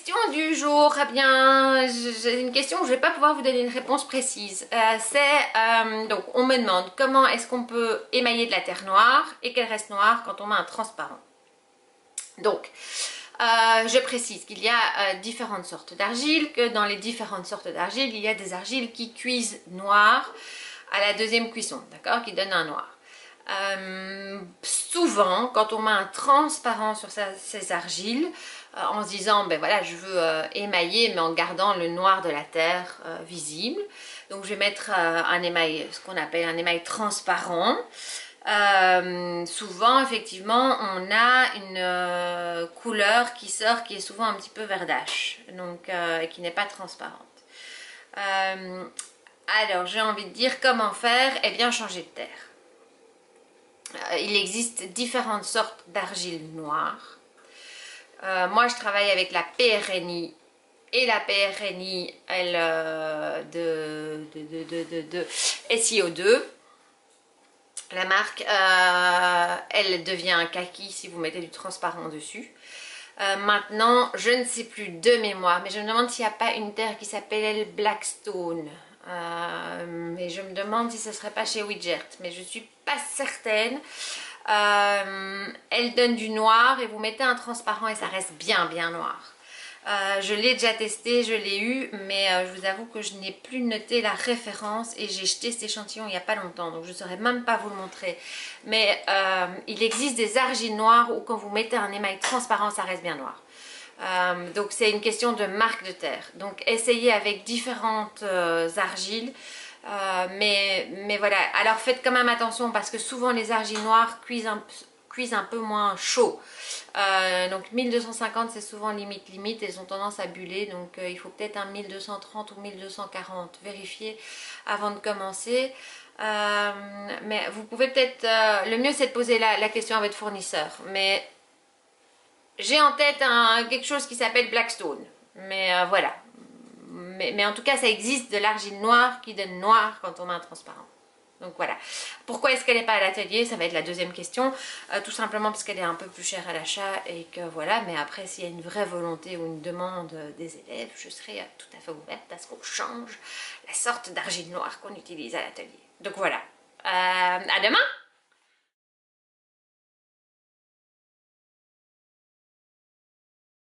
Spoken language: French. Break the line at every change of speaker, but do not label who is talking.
question du jour, eh bien, j'ai une question où je ne vais pas pouvoir vous donner une réponse précise. Donc, on me demande comment est-ce qu'on peut émailler de la terre noire et qu'elle reste noire quand on met un transparent. Donc, je précise qu'il y a différentes sortes d'argile, que dans les différentes sortes d'argile, il y a des argiles qui cuisent noir à la deuxième cuisson, d'accord, qui donnent un noir. Souvent, quand on met un transparent sur ces argiles, en se disant, ben voilà, je veux émailler, mais en gardant le noir de la terre visible. Donc, je vais mettre un émail, ce qu'on appelle un émail transparent. Souvent, effectivement, on a une couleur qui sort, qui est souvent un petit peu verdache, donc qui n'est pas transparente. Alors, j'ai envie de dire comment faire? Eh bien, changer de terre. Il existe différentes sortes d'argile noire. Moi, je travaille avec la PRNI et la PRNI de SiO2. La marque, elle devient kaki si vous mettez du transparent dessus. Maintenant, je ne sais plus de mémoire, mais je me demande s'il n'y a pas une terre qui s'appelle Blackstone. Mais je me demande si ce ne serait pas chez Widgert, mais je ne suis pas certaine. Elle donne du noir et vous mettez un transparent et ça reste bien noir. Je l'ai déjà testé, je l'ai eu, mais je vous avoue que je n'ai plus noté la référence et j'ai jeté cet échantillon il n'y a pas longtemps, donc je ne saurais même pas vous le montrer. Mais il existe des argiles noires où quand vous mettez un émail transparent, ça reste bien noir. Donc c'est une question de marque de terre. Donc essayez avec différentes argiles. Mais voilà, alors faites quand même attention parce que souvent les argiles noires cuisent un peu moins chaud. Donc 1250 c'est souvent limite, elles ont tendance à buller, donc il faut peut-être un 1230 ou 1240, vérifier avant de commencer. Mais vous pouvez peut-être, le mieux c'est de poser la question à votre fournisseur, mais j'ai en tête quelque chose qui s'appelle Blackstone, mais voilà. Mais en tout cas ça existe de l'argile noire qui donne noir quand on met un transparent. Donc voilà. Pourquoi est-ce qu'elle n'est pas à l'atelier? Ça va être la deuxième question. Tout simplement parce qu'elle est un peu plus chère à l'achat et que voilà. Mais après, s'il y a une vraie volonté ou une demande des élèves, je serai tout à fait ouverte à ce qu'on change la sorte d'argile noire qu'on utilise à l'atelier. Donc voilà. À demain!